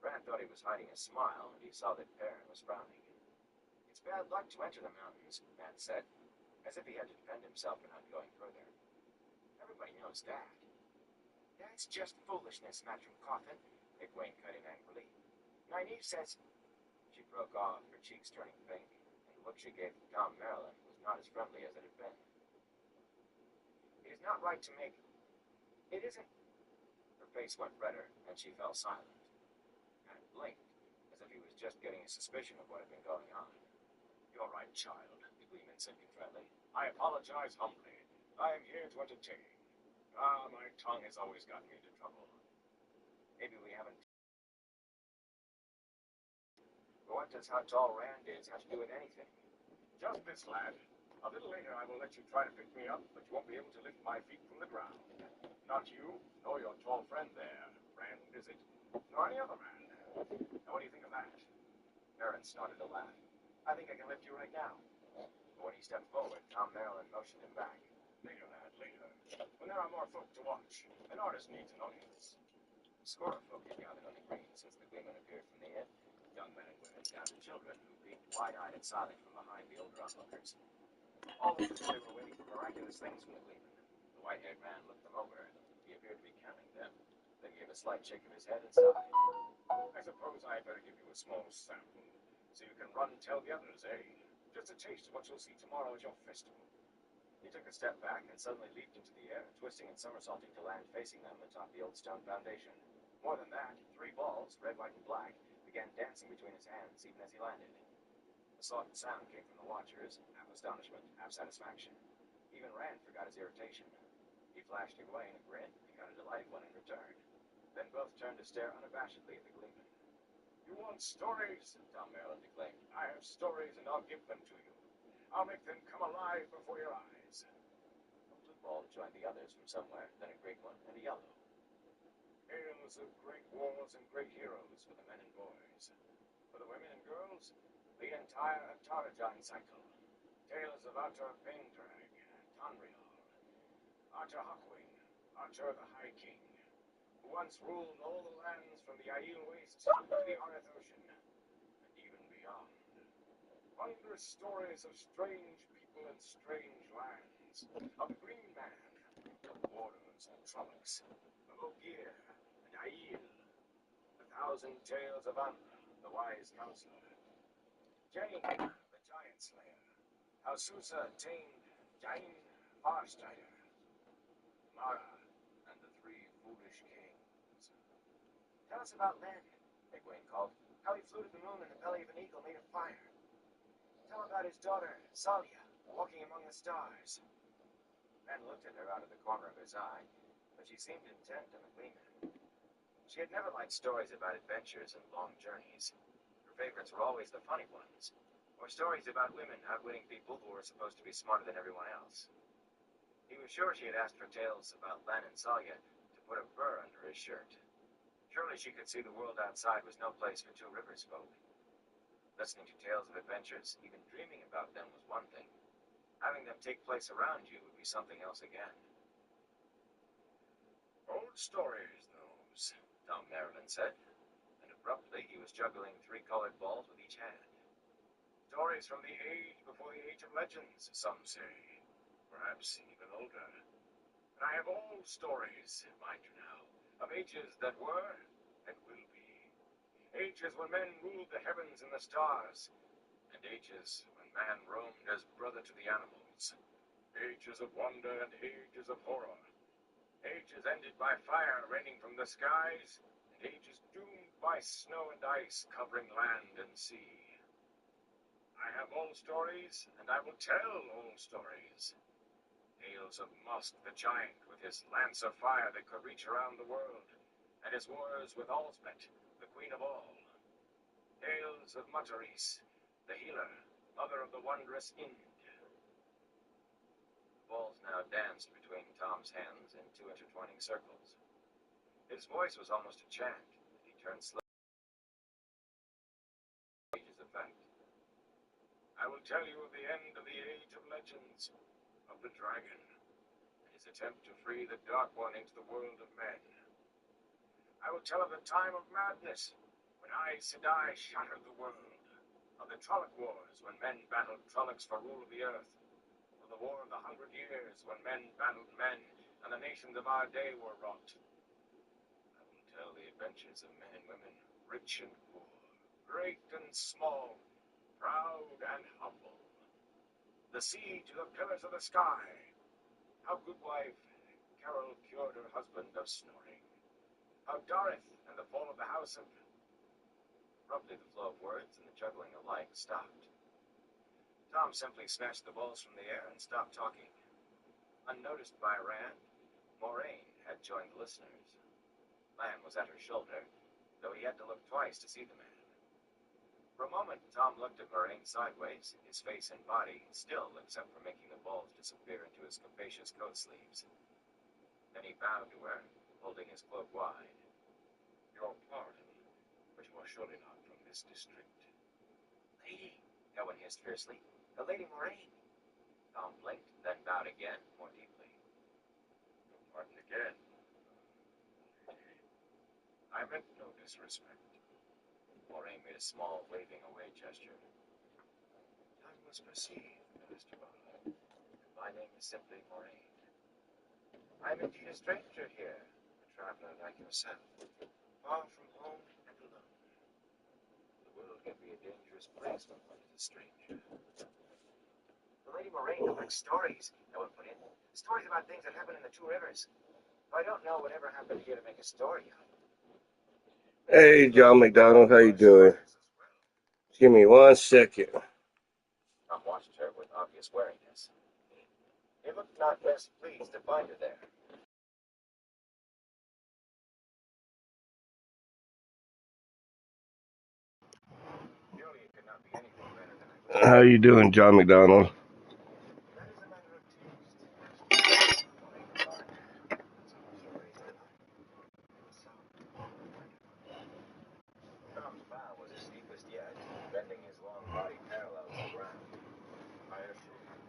Rand thought he was hiding a smile, and he saw that Perrin was frowning. It's bad luck to enter the mountains, Rand said, as if he had to defend himself for not going further. Everybody knows that. That's just foolishness, Matron Coffin, Egwene cut in angrily. Nynaeve says... She broke off, her cheeks turning pink, and the look she gave to Tom Maryland was not as friendly as it had been. It is not right to make... It isn't... Her face went redder, and she fell silent. And blinked, as if he was just getting a suspicion of what had been going on. You're right, child, the Gleeman said contritely. I apologize humbly. I am here to entertain. My tongue has always gotten me into trouble. Maybe we haven't... But what does how tall Rand is have to do with anything? Just this, lad. A little later I will let you try to pick me up, but you won't be able to lift my feet from the ground. Not you, nor your tall friend there, Rand, is it? Nor any other man. Now what do you think of that? Perrin started to laugh. I think I can lift you right now. But when he stepped forward, Tom Maryland motioned him back. Later, lad, later. When there are more folk to watch. An artist needs an audience. A score of folk had gathered on the green since the Gleeman appeared from the inn. Young men and women down to children who peeked wide-eyed and silent from behind the older onlookers. All of them they were waiting for miraculous things from the Gleeman. The white-haired man looked them over. He appeared to be counting them, then gave a slight shake of his head and sighed. I suppose I had better give you a small sample, so you can run and tell the others, eh? Just a taste of what you'll see tomorrow at your festival. He took a step back and suddenly leaped into the air, twisting and somersaulting to land facing them atop the old stone foundation. More than that, 3 balls, red, white, and black, began dancing between his hands even as he landed. A soft sound came from the watchers, half astonishment, half satisfaction. Even Rand forgot his irritation. He flashed Egwene a grin and got a delighted one in return. Then both turned to stare unabashedly at the Gleeman. You want stories? Tom Maryland declaimed. I have stories and I'll give them to you. I'll make them come alive before your eyes. A blue ball joined the others from somewhere, then a green one and a yellow. Tales of great wars and great heroes for the men and boys. For the women and girls, the entire Atarajan cycle. Tales of Atar Pendrag, Tonrial, Atar Hawkwing, Atar the High King, who once ruled all the lands from the Aiel Wastes to the Areth Ocean, and even beyond. Wondrous stories of strange people and strange lands, of the Green Man, of warders and trollocs, of Ogier and Aiel, the 1,000 tales of Anra, the wise counselor, Jane, the giant slayer, how Susa tamed Jain Farsteider, Mara, and the 3 foolish kings. Tell us about Len, Egwene called, how he flew to the moon in the belly of an eagle made of fire. Tell about his daughter, Salia, walking among the stars. Ben looked at her out of the corner of his eye, but she seemed intent on the Gleeman. She had never liked stories about adventures and long journeys. Her favorites were always the funny ones, or stories about women outwitting people who were supposed to be smarter than everyone else. He was sure she had asked for tales about Len and Salia to put a burr under his shirt. Surely she could see the world outside was no place for 2 rivers folk. Listening to tales of adventures, even dreaming about them was one thing. Having them take place around you would be something else again. Old stories, those, Tom Maryland said, and abruptly he was juggling 3 colored balls with each hand. Stories from the age before the Age of Legends, some say. Perhaps even older. And I have old stories, mind you now, of ages that were and will be. Ages when men ruled the heavens and the stars, and ages when man roamed as brother to the animals. Ages of wonder and ages of horror. Ages ended by fire raining from the skies, and ages doomed by snow and ice covering land and sea. I have old stories, and I will tell old stories. Tales of Musk the giant with his lance of fire that could reach around the world, and his wars with Alsbet, the queen of all. Tales of Mutaris, the healer, mother of the wondrous Ind. The balls now danced between Tom's hands in 2 intertwining circles. His voice was almost a chant, and he turned slowly to Age's effect. I will tell you of the end of the Age of Legends, of the dragon, and his attempt to free the Dark One into the world of men. I will tell of the time of madness, when When Aes Sedai shattered the world, of the Trolloc Wars, when men battled Trollocs for rule of the earth, of the War of the 100 Years, when men battled men, and the nations of our day were wrought. I will tell the adventures of men and women, rich and poor, great and small, proud and humble. The siege of the Pillars of the Sky, how Goodwife Carol cured her husband of snoring, how Dorith and the fall of the House of... Abruptly, the flow of words and the juggling alike stopped. Tom simply snatched the balls from the air and stopped talking. Unnoticed by Rand, Moraine had joined the listeners. Lan was at her shoulder, though he had to look twice to see the man. For a moment, Tom looked at Moraine sideways, his face and body still except for making the balls disappear into his capacious coat sleeves. Then he bowed to her, holding his cloak wide. Your pardon, but you are surely not from this district. Lady, Eowyn hissed fiercely. The Lady Moraine. Tom blinked, then bowed again, more deeply. Your pardon again. I meant no disrespect. Moraine made a small, waving away gesture. I must perceive, Master Bala. My name is simply Moraine. I am indeed a stranger here, a traveler like yourself, far from home and alone. The world can be a dangerous place when one is a stranger. The Lady Moraine collects stories, Eowyn put in. Stories about things that happen in the Two Rivers. I don't know whatever happened here to make a story out. Hey, John McDonald, how you doing? Give me 1 second. Tom watched her with obvious wariness. He looked not best pleased to find her there. Surely it could not be anything better than I was. How you doing, John McDonald? That is a matter of taste. Tom's bow was his deepest yet, bending his long body parallel to the ground. I assure you,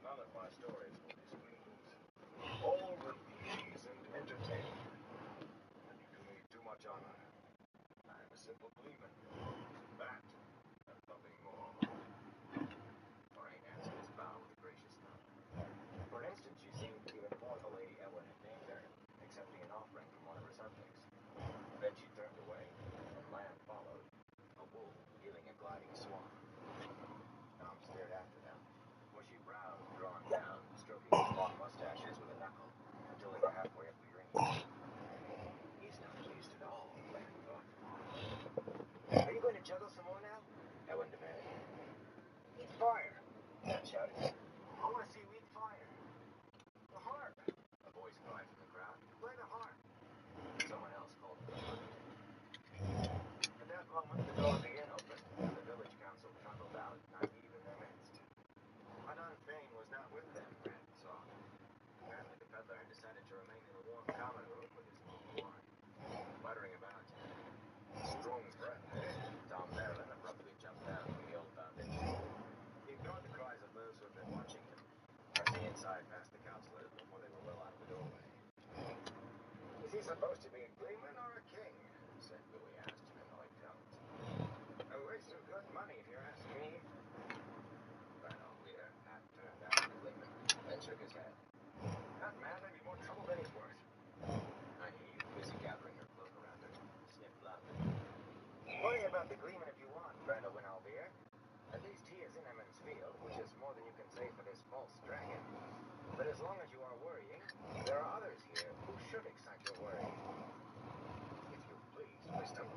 none of my stories will displease. All will ease and entertain. And you do me too much honor. I am a simple gleeman. That, and nothing more. Moraine answered his bow with a gracious nod. For an instant, she seemed even more the Lady Eowyn had named her, accepting an offering from one of her subjects. Then she turned away, and Lan followed, a wolf heeling a gliding swan. Tom stared after them, bushy brows drawn down, stroking his long mustaches with a knuckle, until they were halfway up the green. He's not pleased at all, Lan thought. Are you going to juggle some more now? Eowyn demanded. Eat fire, Lan shouted. I want to see you eat fire. The harp, a voice cried from the crowd. Play the harp. Someone else called for the flute. At that moment, the door of the inn opened, and the village council trundled out, naive in their midst. Adon Fane was not with them, Rand saw. Apparently the peddler had decided to remain in the warm common room with his moon wine, muttering about strong breath. Tom Merrilin abruptly jumped down from the old foundation. He ignored the cries of those who had been watching him, pressing inside past the councilors before they were well out of the doorway. Is he supposed to be a gleeman or a king? Said Louis asked in annoyed tones. A waste of good money, if you ask me. Randall Lear half turned down the gleeman, then shook his head. That man may be more trouble than he's worth. Nynaeve, busy gathering her cloak around her, sniffed loudly. Worry about the gleeman if you want, Randall Winalbeer. At least he is in Emond's Field, which is more than you can say for this false dragon. But as long as you are worrying, there are others here who should excite your worry. If you please, wisdom,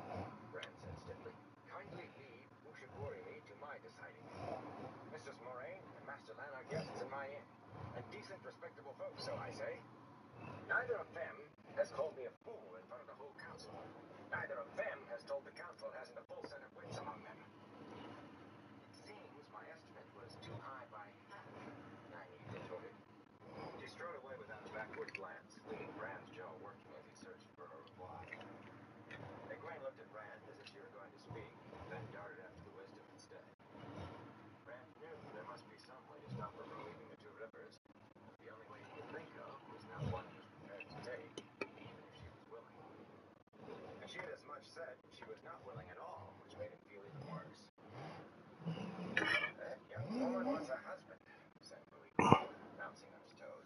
Rand said stiffly, kindly leave who should worry me to my deciding. Mistress Moraine and Master Lan are guests in my inn, and decent, respectable folks, so I say. Neither of them has called me a fool in front of the whole council. Neither of them has told the council it hasn't a full set of wits among them. It seems my estimate was too high by half, Nynaeve retorted. She strode away without a backward glance, leaving Rand's jaw working as he searched for a reply. Egwene looked at Rand as if she were going to speak, then darted after the wisdom instead. Rand knew there must be some way to stop her from leaving the Two Rivers. The only way he could think of was not one he was prepared to take. said she was not willing at all, which made him feel even worse. That young woman wants a husband, said Louis, bouncing on his toes.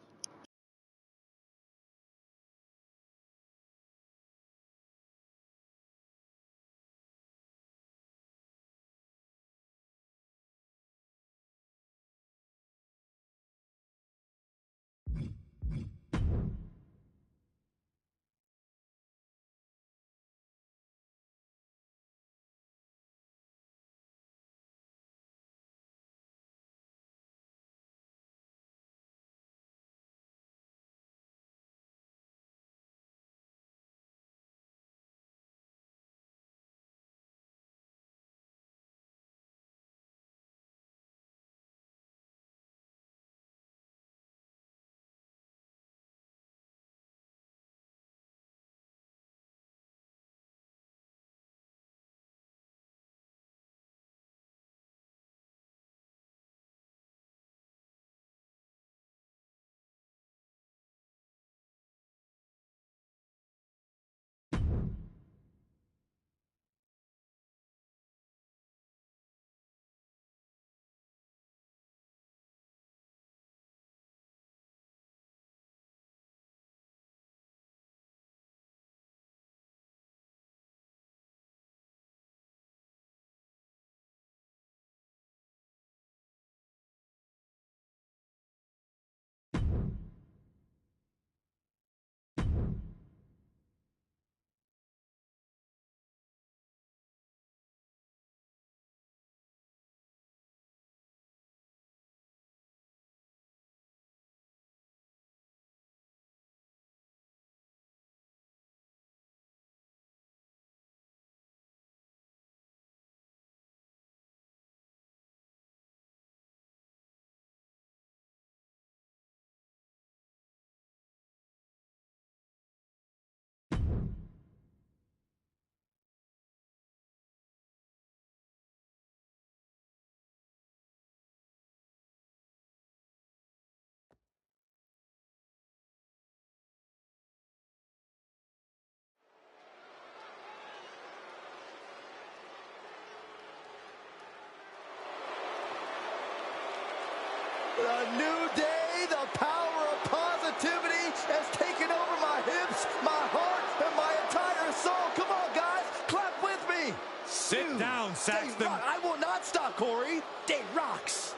A new day, the power of positivity has taken over my hips, my heart, and my entire soul. Come on, guys, clap with me. Sit down, Saxton. I will not stop, Corey. Day rocks.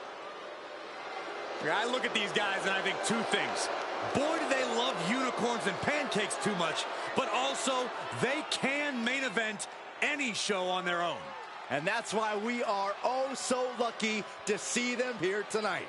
I look at these guys and I think two things. Boy, do they love unicorns and pancakes too much, but also they can main event any show on their own. And that's why we are oh so lucky to see them here tonight.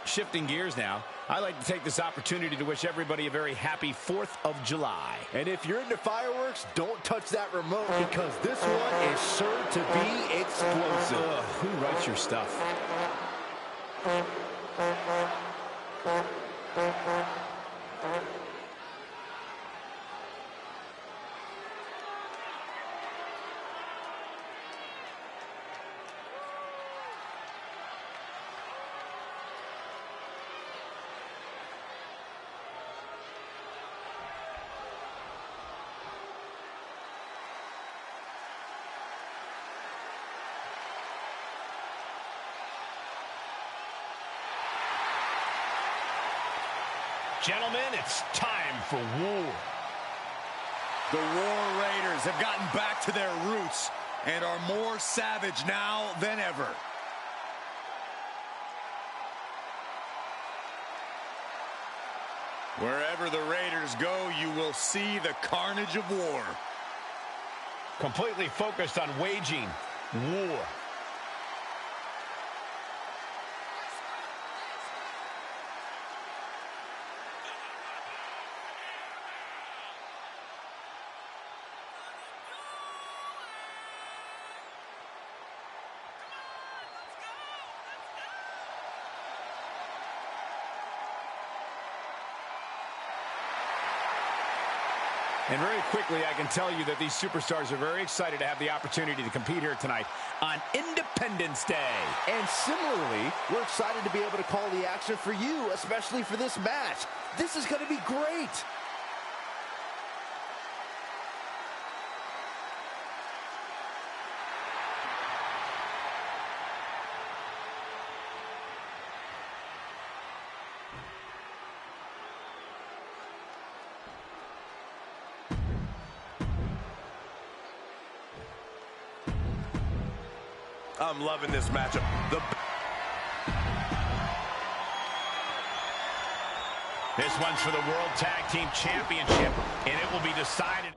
Shifting gears now, I'd like to take this opportunity to wish everybody a very happy 4th of July. And if you're into fireworks, don't touch that remote because this one is sure to be explosive. Ugh, who writes your stuff? Gentlemen, it's time for war. The War Raiders have gotten back to their roots and are more savage now than ever. Wherever the Raiders go, you will see the carnage of war. Completely focused on waging war. And very quickly, I can tell you that these superstars are very excited to have the opportunity to compete here tonight on Independence Day. And similarly, we're excited to be able to call the action for you, especially for this match. This is going to be great. I'm loving this matchup. This one's for the World Tag Team Championship, and it will be decided.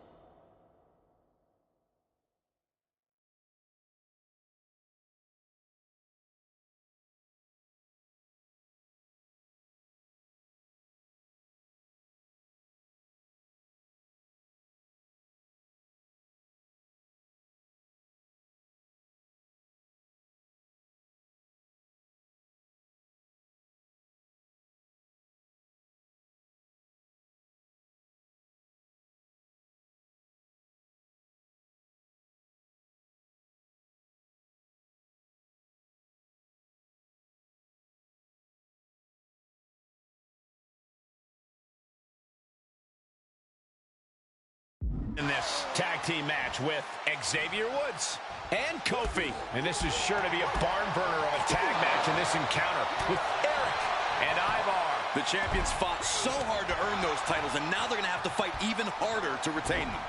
In this tag team match with Xavier Woods and Kofi. And this is sure to be a barn burner of a tag match in this encounter with Eric and Ivar. The champions fought so hard to earn those titles, and now they're going to have to fight even harder to retain them.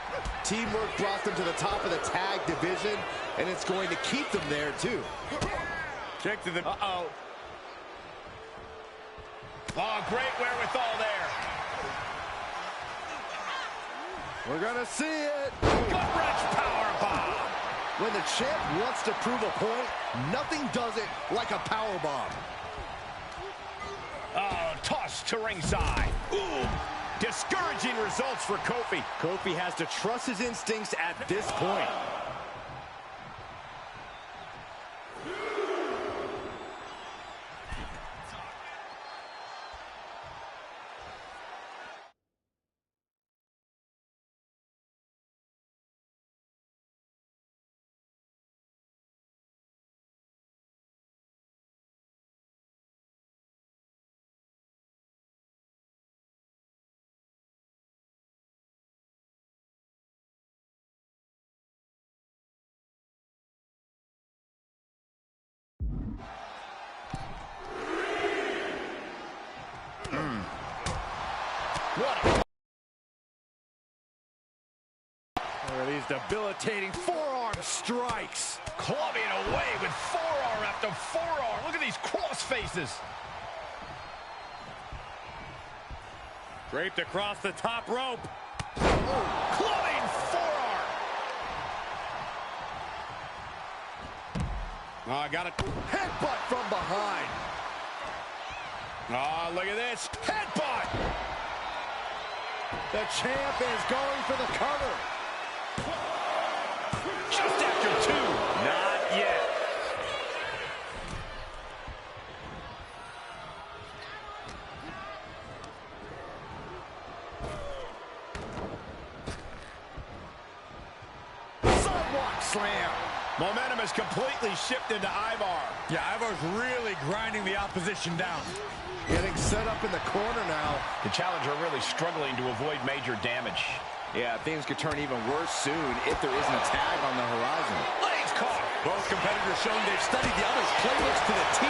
Teamwork brought them to the top of the tag division, and it's going to keep them there, too. Kick to the... Uh-oh. Oh, great wherewithal there. We're going to see it. Gut-wrench powerbomb. When the champ wants to prove a point, nothing does it like a powerbomb. Oh, toss to ringside. Ooh, discouraging results for Kofi. Kofi has to trust his instincts at this point. These debilitating forearm strikes. Clubbing away with forearm after forearm. Look at these cross faces. Draped across the top rope. Oh, clubbing forearm. Oh, got it. Headbutt from behind. Oh, look at this. Headbutt. The champ is going for the cover. Just after two. Not yet. Sidewalk slam. Momentum has completely shifted to Ivar. Yeah, Ivar's really grinding the opposition down. Getting set up in the corner now. The challenger really struggling to avoid major damage. Yeah, things could turn even worse soon if there isn't a tag on the horizon. Legs caught. Both competitors showing they've studied the other's playbooks to the T.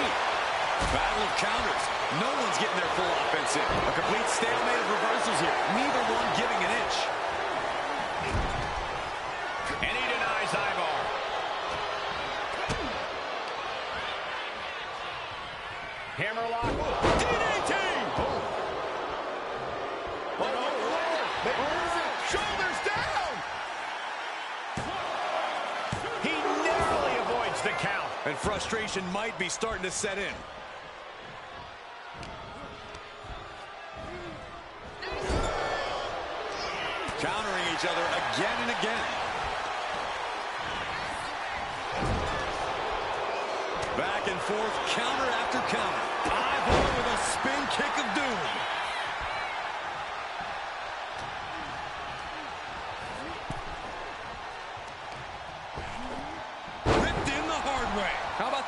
Battle of counters. No one's getting their full offense in. A complete stalemate of reversals here. Neither one giving an inch. And he denies Ivar. Hammerlock. DDT! Oh, no. Shoulders down! He narrowly avoids the count. And frustration might be starting to set in. Countering each other again and again. Back and forth, counter after counter. Ivar with a spin kick of doom.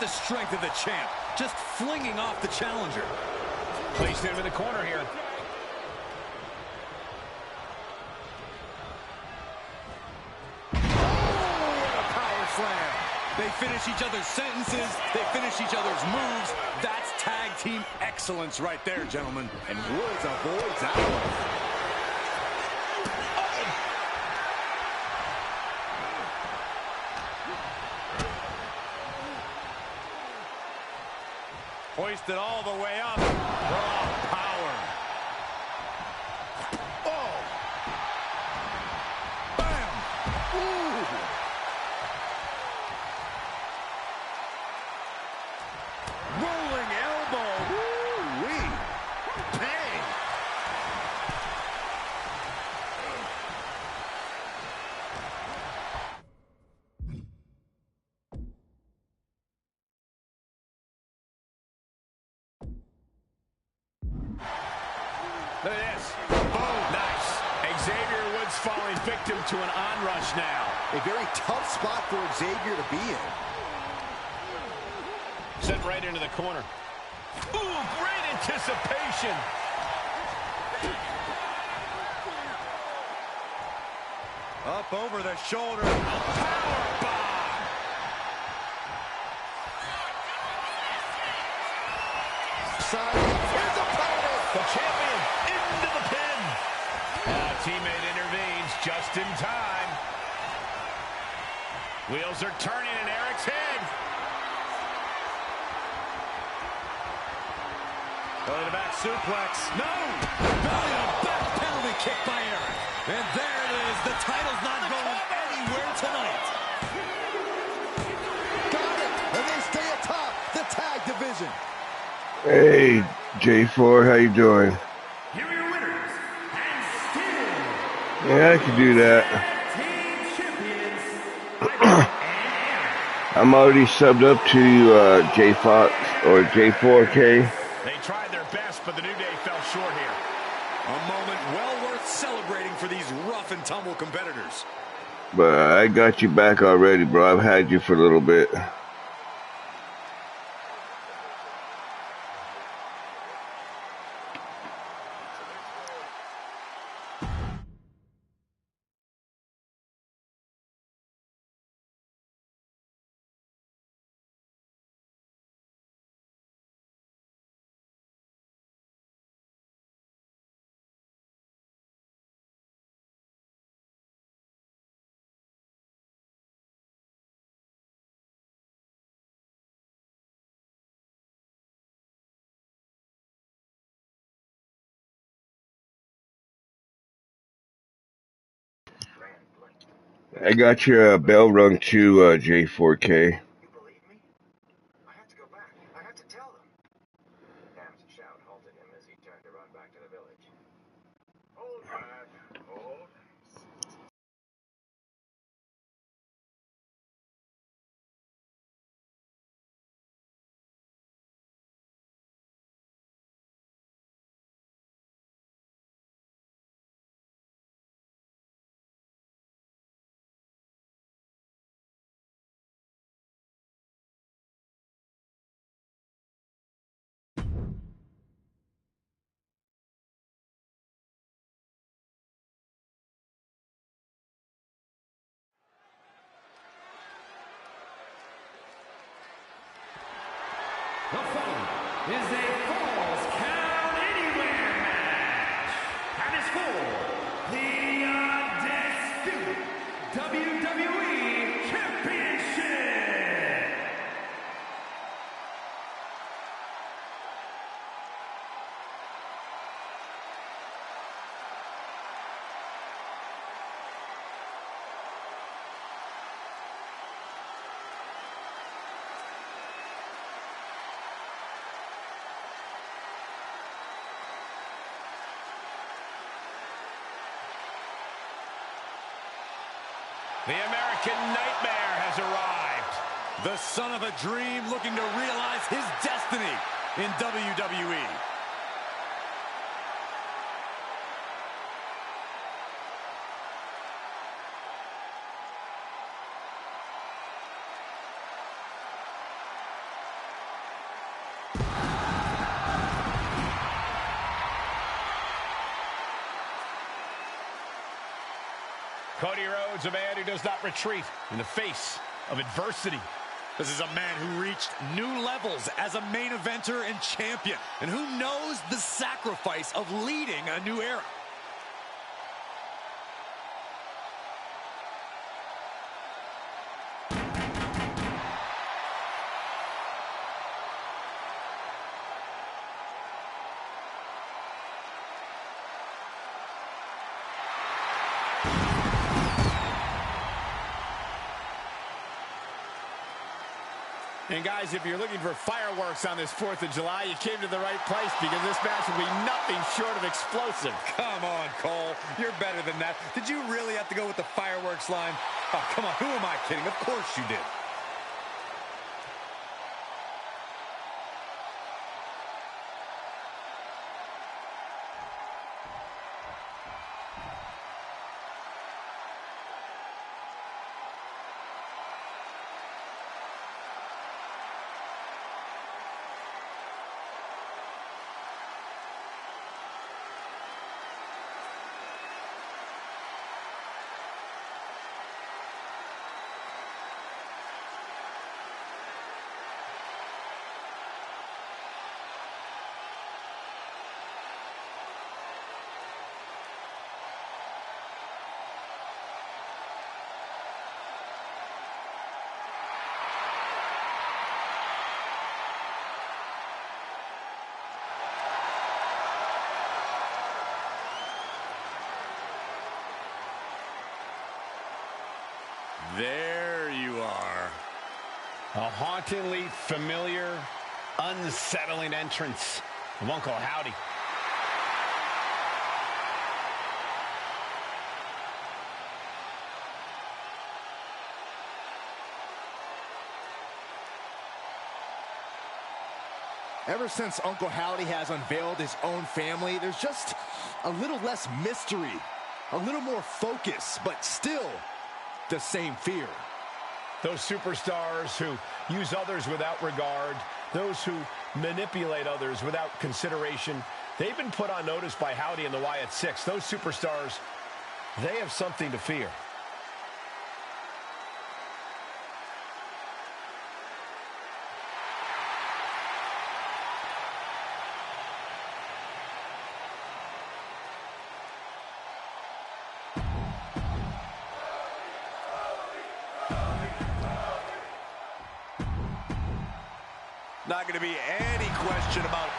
the strength of the champ, just flinging off the challenger. Placed him in the corner here. Slam. They finish each other's sentences. They finish each other's moves. That's tag team excellence right there, gentlemen. And Woods avoids that one. Hoisted all the way up. Raw power. Oh. Bam. Ooh. Rolling elbow. Woo-wee. Bang. Look at this. Boom. Nice. Xavier Woods falling victim to an onrush now. A very tough spot for Xavier to be in. Sent right into the corner. Ooh, great anticipation. Up over the shoulder. Power bomb. Here's a power. The champion into the pin. Teammate intervenes just in time. Wheels are turning in Eric's head. Belly to back suplex. No! Belly to back penalty kick by Eric. And there it is. The title's not going anywhere tonight. Got it. And they stay atop the tag division. Hey, J4, how you doing? Here are your winners, and still Yeah, I can do that. team champions, I'm already subbed up to J Fox or J4K. They tried their best, but the New Day fell short here. A moment well worth celebrating for these rough and tumble competitors. But I got you back already, bro. I've had you for a little bit. I got your bell rung too, J4K. You believe me? I had to go back. I had to tell them. Dam's shout halted him as he turned to run back to the village. Hold back. Hold. The following is a Falls Count Anywhere match. And it's for the undisputed WWE Championship. The American Nightmare has arrived. The son of a dream looking to realize his destiny in WWE. Cody Rhodes, a man who does not retreat in the face of adversity. This is a man who reached new levels as a main eventer and champion, and who knows the sacrifice of leading a new era. And guys, if you're looking for fireworks on this 4th of July, you came to the right place, because this match will be nothing short of explosive. Come on, Cole. You're better than that. Did you really have to go with the fireworks line? Oh, come on. Who am I kidding? Of course you did. There you are. A hauntingly familiar, unsettling entrance of Uncle Howdy. Ever since Uncle Howdy has unveiled his own family, there's just a little less mystery, a little more focus, but still the same fear. Those superstars who use others without regard, those who manipulate others without consideration, they've been put on notice by Howdy and the Wyatt Six. Those superstars, they have something to fear. Not going to be any question about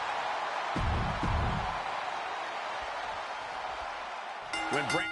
When Brand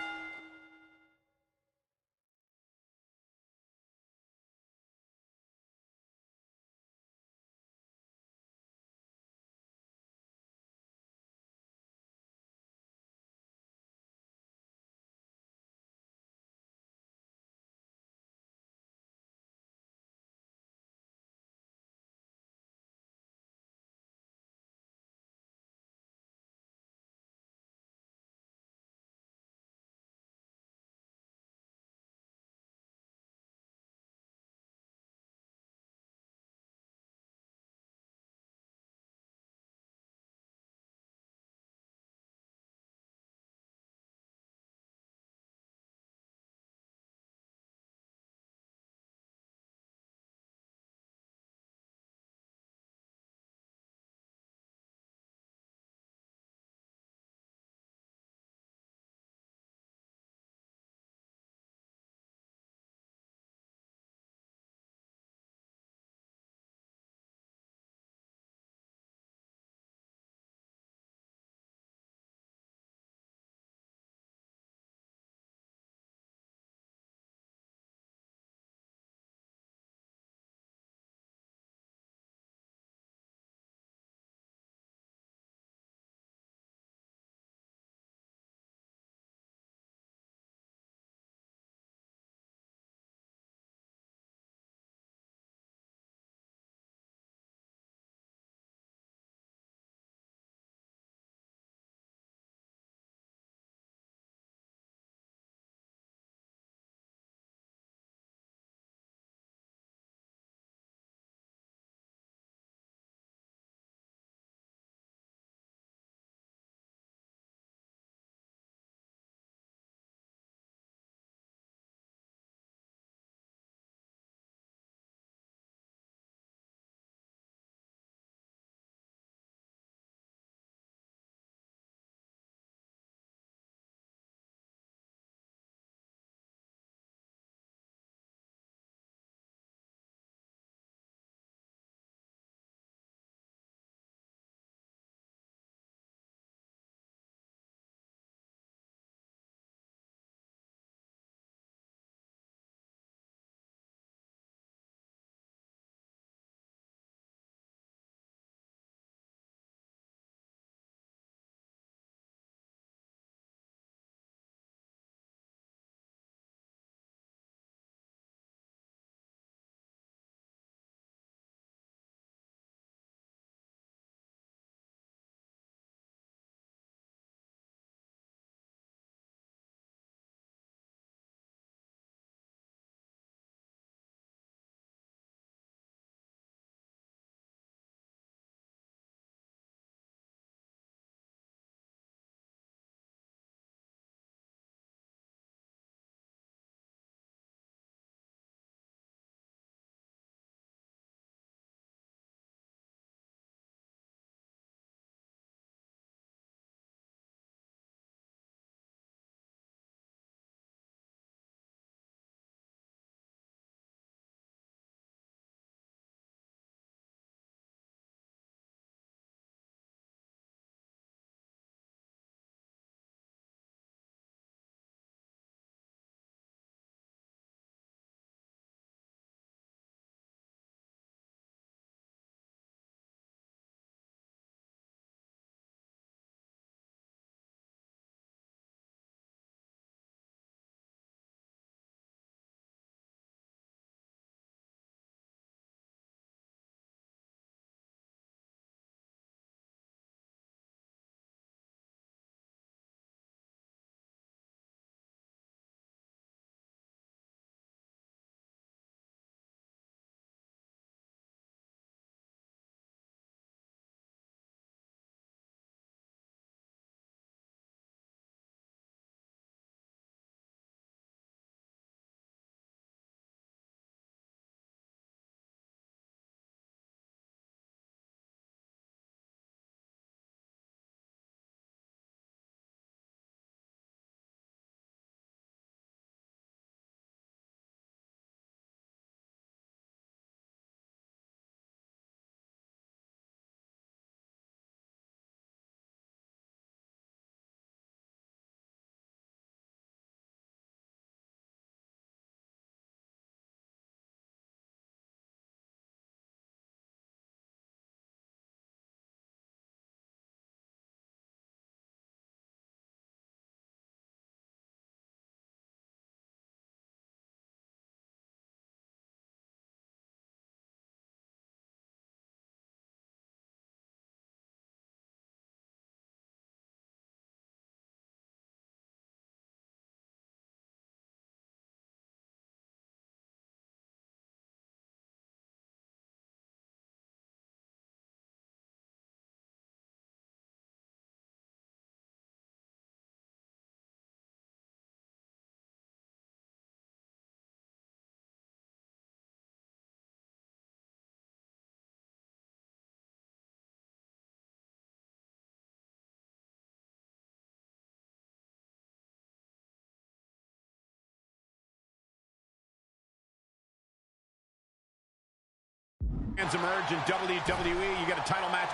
Fans emerge in WWE. You get a title match.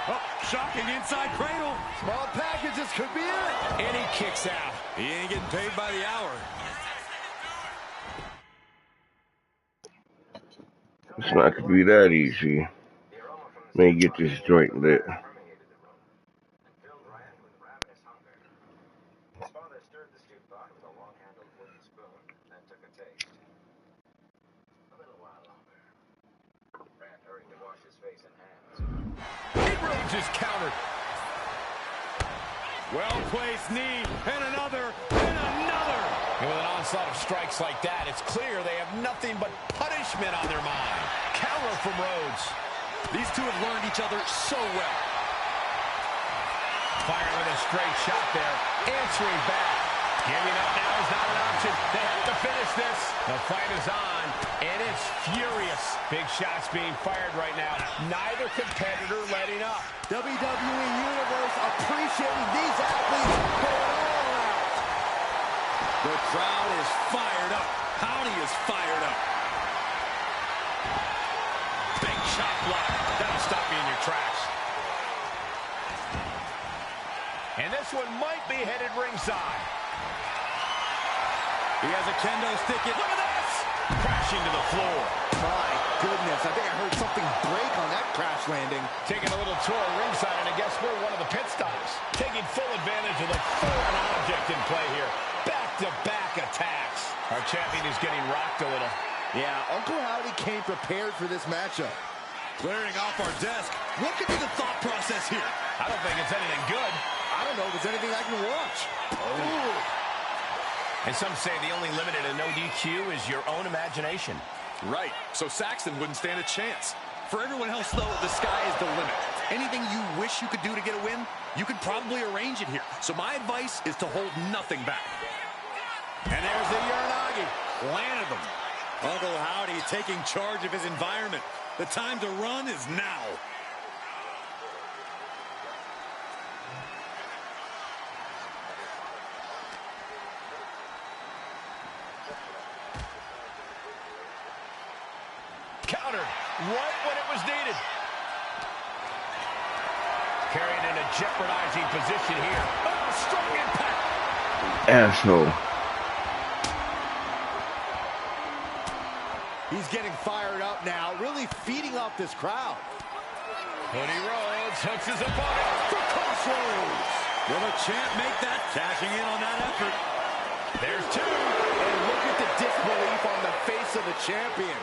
Oh, shocking inside cradle. Small packages could be it. And he kicks out. He ain't getting paid by the hour. It's not going to be that easy. Let me get this joint lit. His father stirred the stew pot with a long-handled wooden spoon and took a taste. A little while longer. Rand hurried to wash his face and hands. Rhodes is countered. Well-placed knee, and another, and another. And with an onslaught of strikes like that, it's clear they have nothing but punishment on their mind. Counter from Rhodes. These two have learned each other so well. Firing with a straight shot there. Answering back. Giving up now is not an option. They have to finish this. The fight is on, and it's furious. Big shots being fired right now. Neither competitor letting up. WWE Universe appreciating these athletes going all out. The crowd is fired up. Howdy is fired up. Big shot block. That'll stop you in your tracks. And this one might be headed ringside. He has a kendo stick. Look at this! Crashing to the floor. My goodness, I think I heard something break on that crash landing. Taking a little tour of ringside, and I guess we're one of the pit stops. Taking full advantage of the foreign object in play here. Back-to-back attacks. Our champion is getting rocked a little. Yeah, Uncle Howdy came prepared for this matchup. Clearing off our desk. What could be the thought process here? I don't think it's anything good. I don't know if it's anything I can watch. Oh. And some say the only limit in a no DQ is your own imagination. Right. So Saxton wouldn't stand a chance. For everyone else, though, the sky is the limit. Anything you wish you could do to get a win, you could probably arrange it here. So my advice is to hold nothing back. And there's the Uranagi. Landed them. Uncle Howdy taking charge of his environment. The time to run is now. Countered right when it was needed. Carried in a jeopardizing position here. Oh, strong impact. Asshole. He's getting fired up now, really feeding off this crowd. Cody Rhodes hooks his opponent for crossroads. Will the champ make that? Cashing in on that effort. There's two. And look at the disbelief on the face of the champion.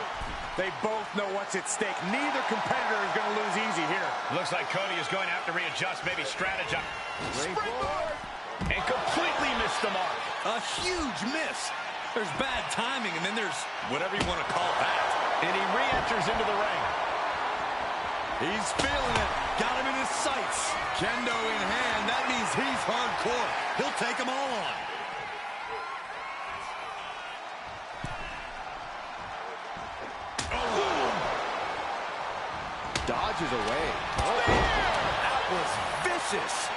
They both know what's at stake. Neither competitor is going to lose easy here. Looks like Cody is going to have to readjust, maybe strategize. Springboard! And completely missed the mark. A huge miss. There's bad timing, and then there's whatever you want to call that. And he re-enters into the ring. He's feeling it. Got him in his sights. Kendo in hand. That means he's hardcore. He'll take them all on. Oh. Dodges away. Oh. That was vicious.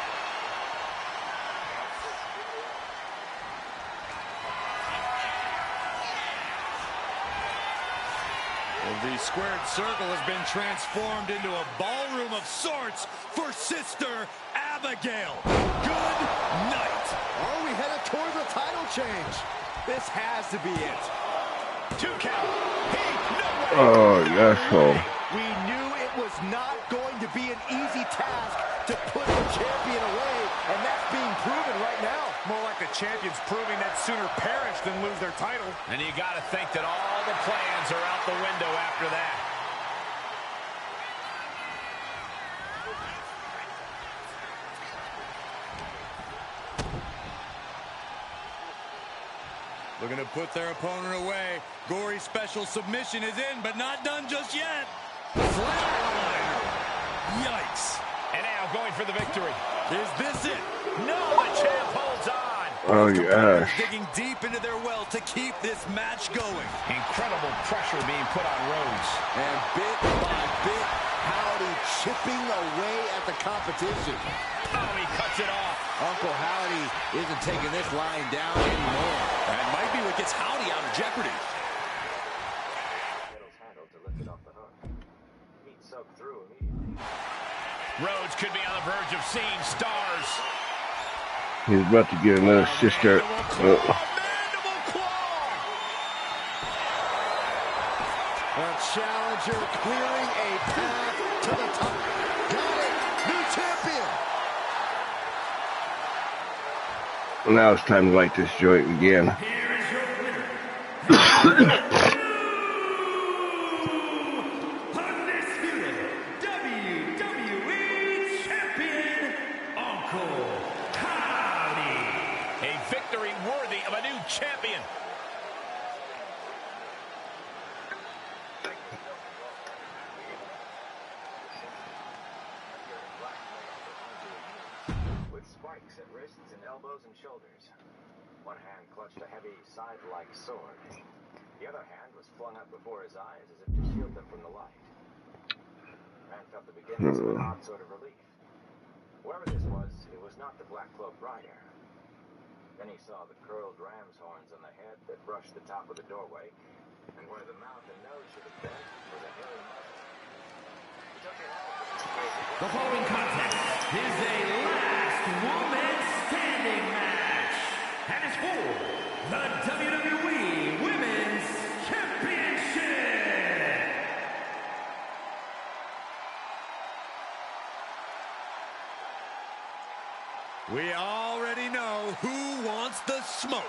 The squared circle has been transformed into a ballroom of sorts for Sister Abigail. Good night. Are we headed towards a title change? This has to be it. 2 count. Oh, asshole. We knew it was not going to be an easy task to put the champion away, and that's being proven right now. More like the champions proving that sooner perish than lose their title. And you got to think that all the plans are out the window after that. Looking to put their opponent away. Gory's special submission is in, but not done just yet. Flatliner. Yikes. And now going for the victory. Is this it? No, the champ holds on. Oh, yeah. Digging deep into their well to keep this match going. Incredible pressure being put on Rhodes. And bit by bit, Howdy chipping away at the competition. Oh, he cuts it off. Uncle Howdy isn't taking this line down anymore. That might be what gets Howdy out of jeopardy. Middle's handle to lift it off the hook. soak through immediately. Rhodes could be on the verge of seeing stars. He's about to get another sister. Mandible claw. A challenger clearing a path to the top. Got it! New champion! Now it's time to light this joint again. Here is your winner. Undisputed WWE Champion, Uncle Howdy. A victory worthy of a new champion. With spikes at wrists and elbows and shoulders. One hand clutched a heavy scythe-like sword. The other hand was flung up before his eyes as if to shield them from the light. Man felt the beginnings of an odd sort of relief. Whoever this was, it was not the black-cloaked rider. Then he saw the curled ram's horns on the head that brushed the top of the doorway, and where the mouth and nose should have been was a hairy muzzle. He took it out and The following contest is a last woman standing match and is for the WWE Women's Championship. We already know who wants the smoke.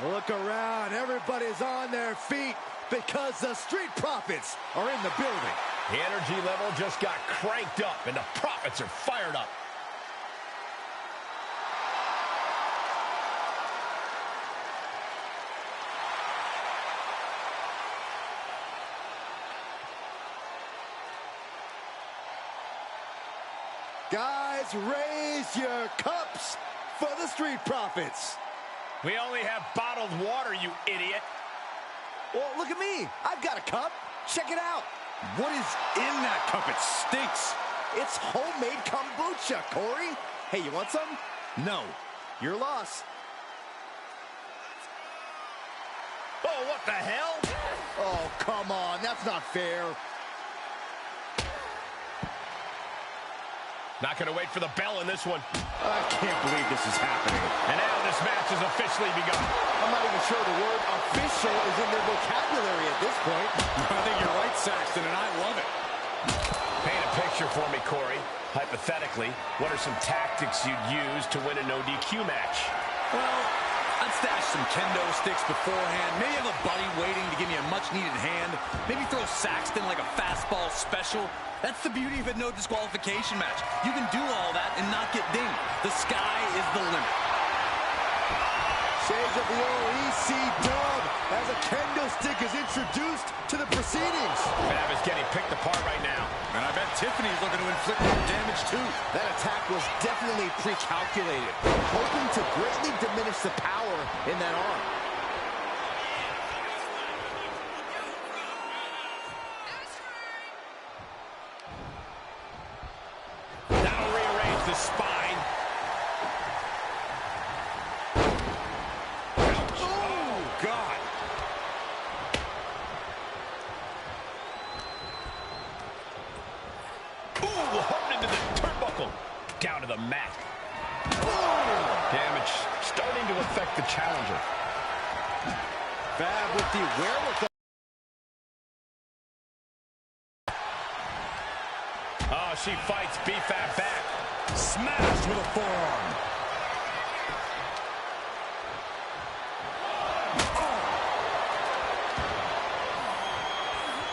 Look around. Everybody's on their feet because the Street Profits are in the building. The energy level just got cranked up, and the Profits are fired up. Guys, raise your cups for the Street Profits. We only have bottled water, you idiot. Well, look at me. I've got a cup. Check it out. What is in that cup? It stinks. It's homemade kombucha, Corey. Hey, you want some? No. Your loss. Oh, what the hell? Oh, come on. That's not fair. Not going to wait for the bell in this one. I can't believe this is happening. And now this match has officially begun. I'm not even sure the word official is in their vocabulary at this point. I think you're right, Saxton, and I love it. Paint a picture for me, Corey. Hypothetically, what are some tactics you'd use to win a no DQ match? Well, I'd stash some kendo sticks beforehand. Maybe have a buddy waiting to give me a much-needed hand. Maybe throw Saxton like a fastball special. That's the beauty of a no disqualification match. You can do all that and not get dinged. The sky is the limit. Shades of the old EC dub as a kendo stick is introduced to the proceedings. Fab is getting picked apart right now. And I bet Tiffany's looking to inflict more damage too. That attack was definitely pre-calculated, hoping to greatly diminish the power in that arm. That'll rearrange the spine. Oh, God. Ooh, hooked into the turnbuckle. Down to the mat. Damage starting to affect the challenger. Fab with the wherewithal. Oh, she fights B-Fab back. Smashed with a forearm.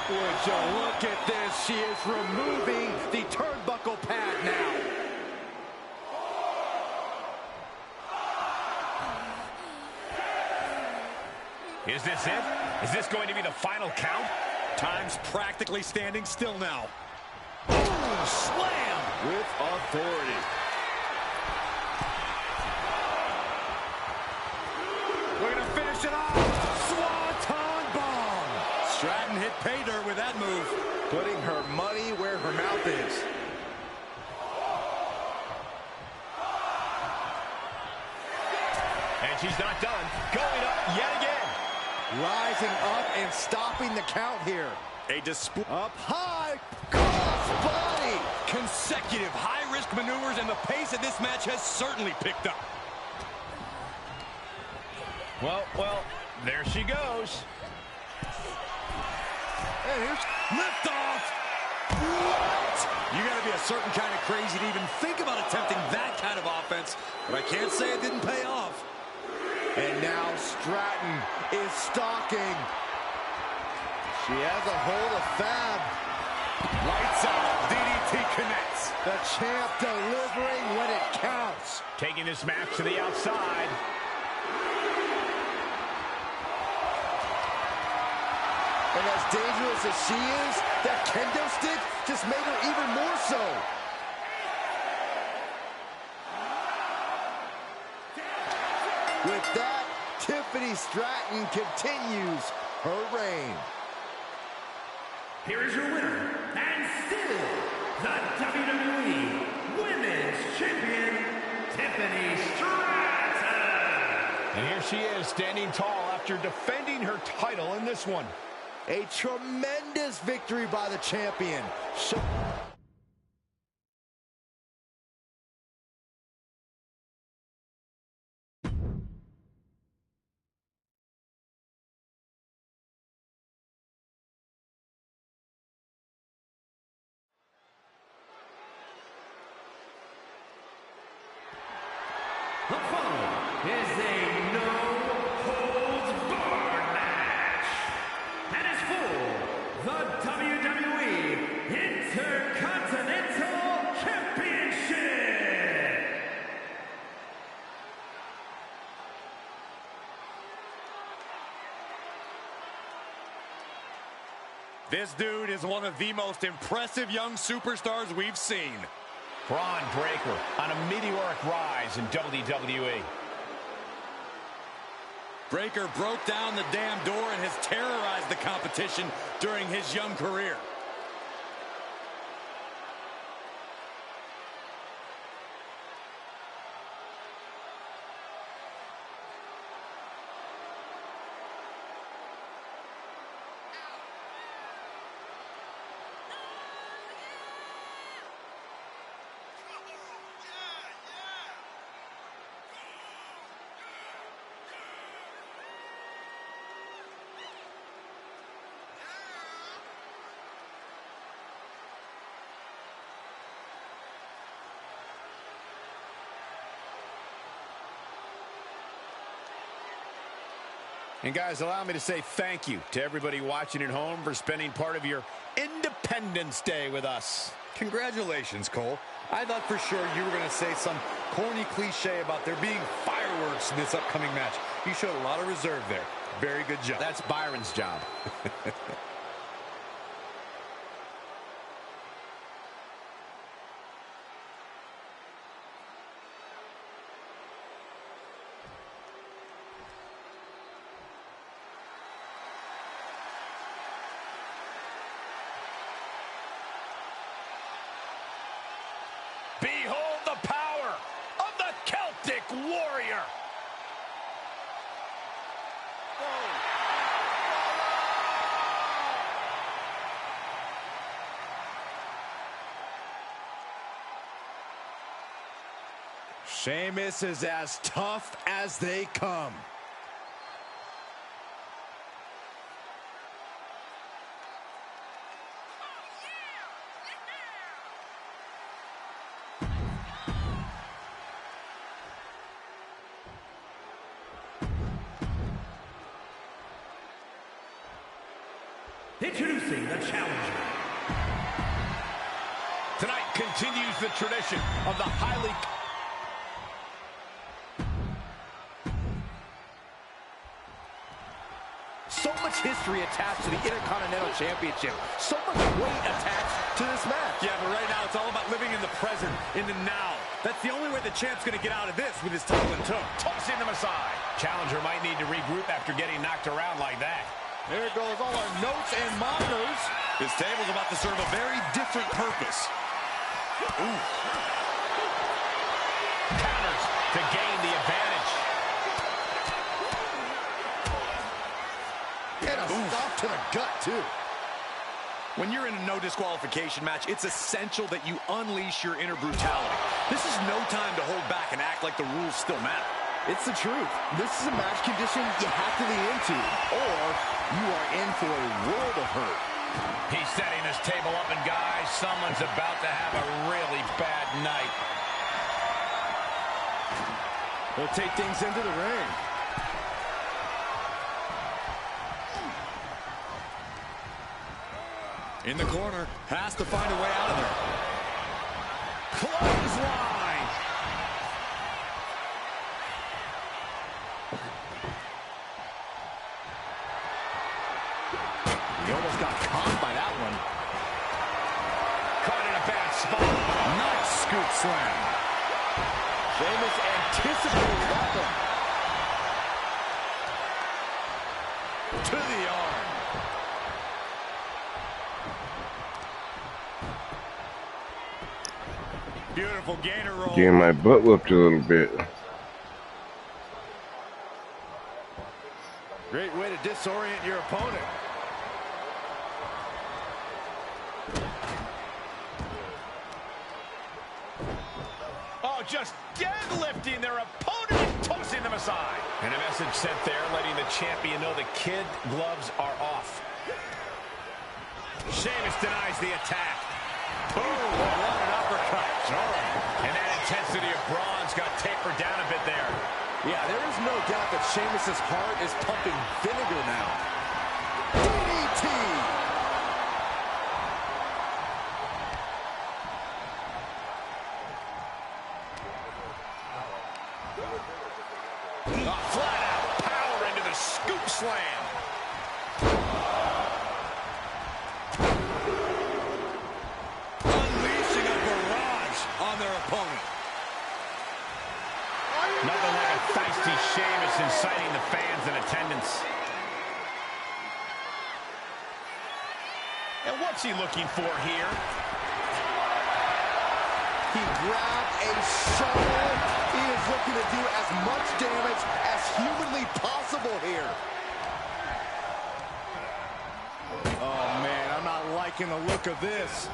Would you look at this? She is removing the turnbuckle pad now. Is this it? Is this going to be the final count? Time's practically standing still now. Ooh, slam with authority. We're going to finish it off. Swanton bomb. Stratton hit pay dirt with that move. Putting her money where her mouth is. And she's not done. Going up yet again. Rising up and stopping the count here. A display. Up high. Cross Consecutive high-risk maneuvers, and the pace of this match has certainly picked up. Well, there she goes. And here's liftoff. What? You got to be a certain kind of crazy to even think about attempting that kind of offense, but I can't say it didn't pay off. And now Stratton is stalking. She has a hold of Fab. Lights out. DDT connects. The champ delivering when it counts. Taking this match to the outside. And as dangerous as she is, that kendo stick just made her even more so. With that, Tiffany Stratton continues her reign. Here is your winner, and still the WWE Women's Champion, Tiffany Stratton. And here she is, standing tall after defending her title in this one. A tremendous victory by the champion. The following is a no-holds-barred match, and is for the WWE Intercontinental Championship. This dude is one of the most impressive young superstars we've seen. Braun Breaker on a meteoric rise in WWE. Breaker broke down the damn door and has terrorized the competition during his young career. And guys, allow me to say thank you to everybody watching at home for spending part of your Independence Day with us. Congratulations, Cole. I thought for sure you were going to say some corny cliche about there being fireworks in this upcoming match. You showed a lot of reserve there. Very good job. That's Byron's job. Behold the power of the Celtic Warrior. Sheamus is as tough as they come. Introducing the challenger. Tonight continues the tradition of the highly... So much history attached to the Intercontinental Championship. So much weight attached to this match. Yeah, but right now it's all about living in the present, in the now. That's the only way the champ's going to get out of this with his title in tow. Tossing them aside. Challenger might need to regroup after getting knocked around like that. There goes all our notes and markers. This table's about to serve a very different purpose. Ooh. Counters to gain the advantage. And a stop to the gut, too. When you're in a no disqualification match, it's essential that you unleash your inner brutality. This is no time to hold back and act like the rules still matter. It's the truth. This is a match condition you have to lean into, or you are in for a world of hurt. He's setting this table up, and guys, someone's about to have a really bad night. They'll take things into the ring. In the corner, has to find a way out of there. Clothesline! He almost got caught by that one. Caught in a bad spot. Nice scoop slam. Sheamus anticipated that one. To the arm. Beautiful gainer roll. Getting my butt whooped a little bit. Great way to disorient your opponent. Oh, just deadlifting their opponent and tossing them aside. And a message sent there, letting the champion know the kid gloves are off. Sheamus denies the attack. Boom! What an uppercut. And that intensity of bronze got tapered down a bit there. Yeah, there is no doubt that Sheamus's heart is pumping vinegar now. DDT! Flat out power into the scoop slam. Unleashing a barrage on their opponent. Nothing like a feisty Sheamus inciting the fans in attendance. And what's he looking for here? He grabbed a shovel. He is looking to do as much damage as humanly possible here. Oh, man, I'm not liking the look of this.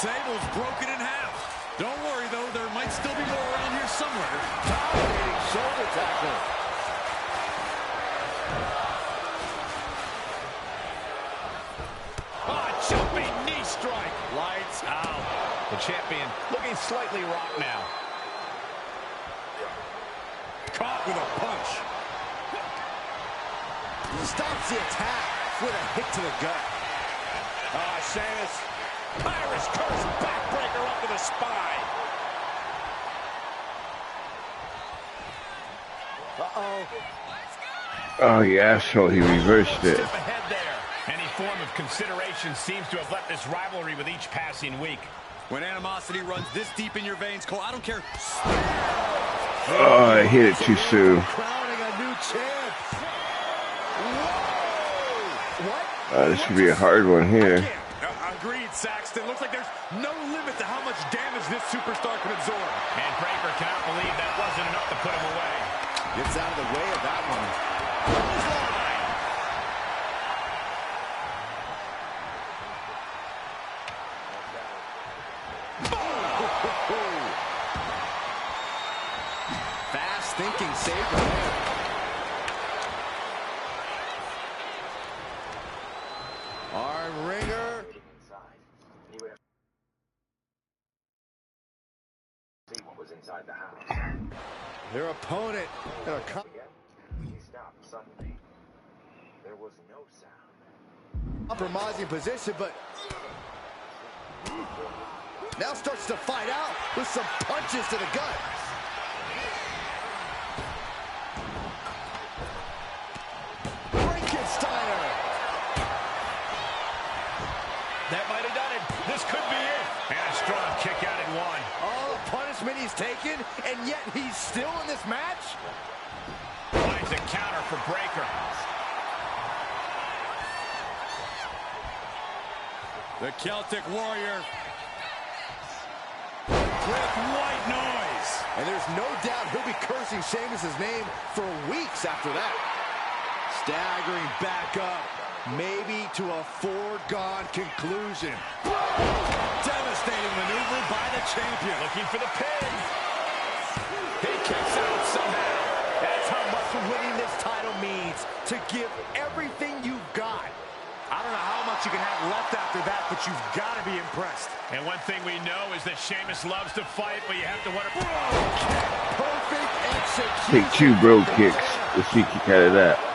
The table's broken in half. Don't worry, though. There might still be more around here somewhere. Dominating shoulder tackle. Jumping knee strike. Lights out. The champion looking slightly rocked now. Caught with a punch. Stops the attack with a hit to the gut. Sheamus. Irish curse backbreaker up to the spine. Uh-oh. Oh, yeah, so he reversed it. Step ahead there. Any form of consideration seems to have left this rivalry with each passing week. When animosity runs this deep in your veins, Cole, I don't care. Oh, I hit it too soon. Crowning a new champ. Whoa! What? This could be a hard one here. Agreed, Saxton. Looks like there's no limit to how much damage this superstar can absorb. And Breaker cannot believe that wasn't enough to put him away. Gets out of the way of that one. Fast thinking saved the man. Arm ringer. See what was inside the house. Their opponent. He stopped suddenly. There was no sound. Compromising position, but now starts to fight out with some punches to the gut. Frankensteiner. That might have done it. This could be it. And a strong kick out in one. All the punishment he's taken, and yet he's still in this match? Finds a counter for Breaker. The Celtic Warrior with white noise. And there's no doubt he'll be cursing Sheamus' name for weeks after that. Staggering back up, maybe to a foregone conclusion. Devastating maneuver by the champion. Looking for the pin. He kicks out somehow. That's how much winning this title means, to give everything you've got. I don't know how much you can have left after that, but you've got to be impressed. And one thing we know is that Sheamus loves to fight, but you have to wonder. Perfect execution. Take 2 bro kicks. Let's see kick out of that.